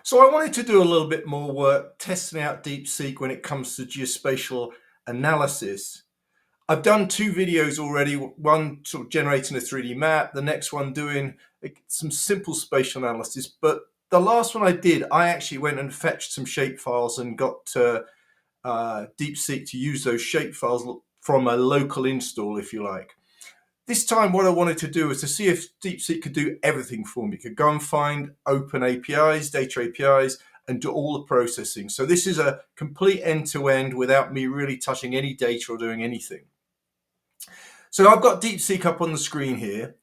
So I wanted to do a little bit more work testing out DeepSeek when it comes to geospatial analysis. I've done two videos already, one sort of generating a 3D map, the next one doing some simple spatial analysis. But the last one I did, I actually went and fetched some shape files and got DeepSeek to use those shape files from a local install, if you like. This time what I wanted to do was to see if DeepSeek could do everything for me. It could go and find open APIs, data APIs, and do all the processing. So this is a complete end-to-end without me really touching any data or doing anything. So I've got DeepSeek up on the screen here.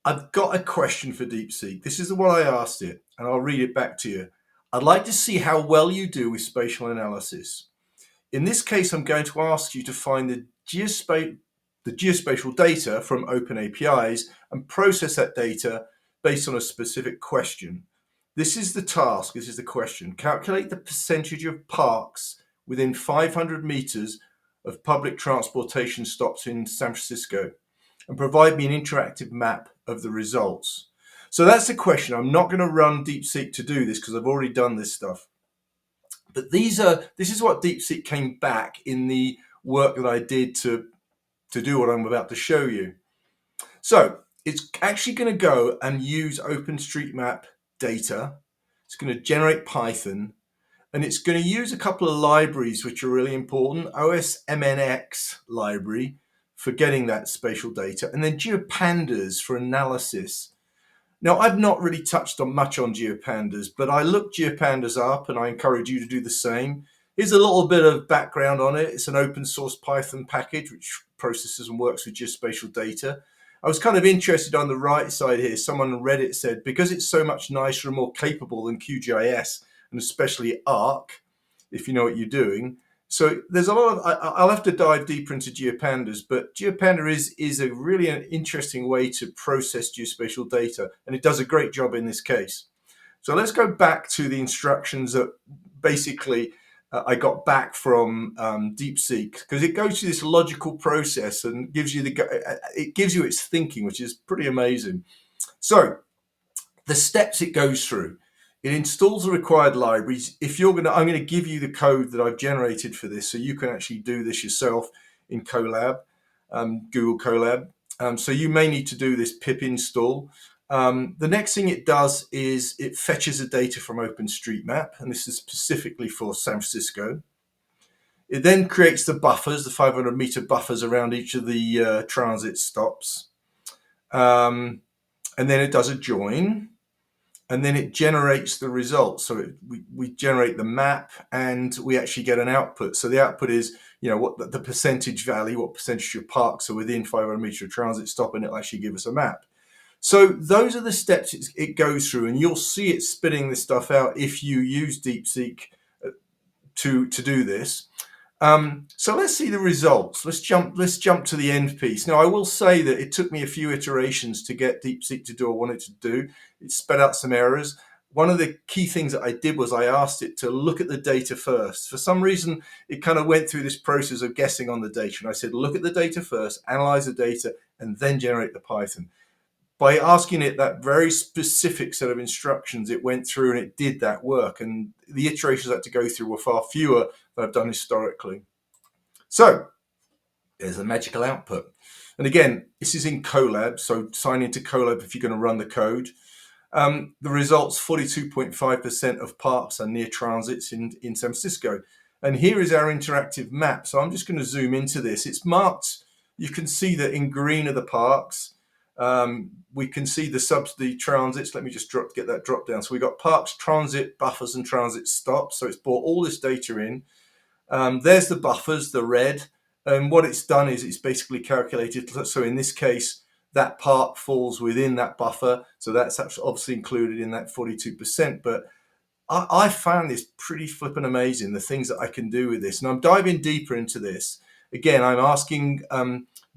I've got a question for DeepSeek. This is what I asked it, and I'll read it back to you. I'd like to see how well you do with spatial analysis. In this case, I'm going to ask you to find the geospatial data from open APIs and process that data based on a specific question. This is the task, this is the question. Calculate the percentage of parks within 500 meters of public transportation stops in San Francisco and provide me an interactive map of the results. So that's the question. I'm not going to run DeepSeek to do this because I've already done this stuff. But this is what DeepSeek came back in the work that I did to do what I'm about to show you. So it's actually going to go and use OpenStreetMap data. It's going to generate Python, and it's going to use a couple of libraries which are really important. OSMNX library for getting that spatial data, and then GeoPandas for analysis. Now, I've not really touched on much on GeoPandas, but I looked GeoPandas up and I encourage you to do the same. Here's a little bit of background on it. It's an open source Python package which processes and works with geospatial data. I was kind of interested on the right side here. Someone on Reddit said, because it's so much nicer and more capable than QGIS, and especially ARC, if you know what you're doing. So there's a lot of, I'll have to dive deeper into GeoPandas, but GeoPanda is a really an interesting way to process geospatial data, and it does a great job in this case. So let's go back to the instructions that basically I got back from DeepSeek, because it goes through this logical process and gives you its thinking, which is pretty amazing. So the steps it goes through. It installs the required libraries. I'm going to give you the code that I've generated for this, so you can actually do this yourself in Colab, Google Colab. So you may need to do this pip install. The next thing it does is it fetches the data from OpenStreetMap, and this is specifically for San Francisco. It then creates the buffers, the 500 meter buffers around each of the transit stops. And then it does a join. And then it generates the results. So we generate the map and we actually get an output. So the output is, what the percentage value, what percentage of parks are within 500 meter of transit stop, and it'll actually give us a map. So those are the steps it goes through, and you'll see it spitting this stuff out if you use DeepSeek to do this. So let's see the results. Let's jump to the end piece. Now, I will say that it took me a few iterations to get DeepSeek to do what I wanted to do. It spat out some errors. One of the key things that I did was I asked it to look at the data first. For some reason, it kind of went through this process of guessing on the data. And I said, look at the data first, analyze the data, and then generate the Python. By asking it that very specific set of instructions, it went through and it did that work. And the iterations I had to go through were far fewer than I've done historically. So there's the magical output. And again, this is in Colab. So sign into Colab if you're going to run the code. The results, 42.5% of parks are near transits in San Francisco. And here is our interactive map. So I'm just going to zoom into this. It's marked. You can see that in green are the parks. We can see the transits. Let me just get that drop down. So we've got parks, transit, buffers, and transit stops. So it's brought all this data in. There's the buffers, the red. And what it's done is it's basically calculated. So in this case, that park falls within that buffer. So that's obviously included in that 42%. But I found this pretty flippin' amazing, the things that I can do with this. And I'm diving deeper into this. Again, I'm asking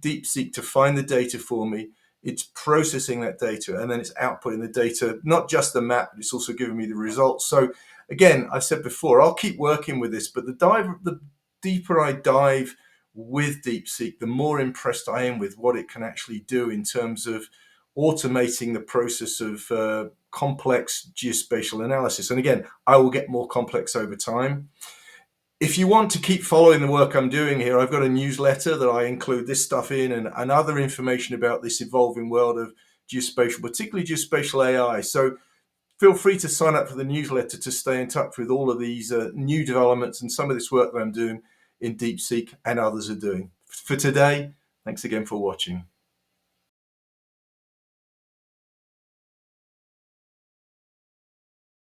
DeepSeek to find the data for me. It's processing that data, and then it's outputting the data, not just the map, but it's also giving me the results. So again, I said before, I'll keep working with this, but the deeper I dive with DeepSeek, the more impressed I am with what it can actually do in terms of automating the process of complex geospatial analysis. And again, I will get more complex over time. If you want to keep following the work I'm doing here, I've got a newsletter that I include this stuff in and other information about this evolving world of geospatial, particularly geospatial AI. So feel free to sign up for the newsletter to stay in touch with all of these new developments and some of this work that I'm doing in DeepSeek and others are doing. For today, thanks again for watching.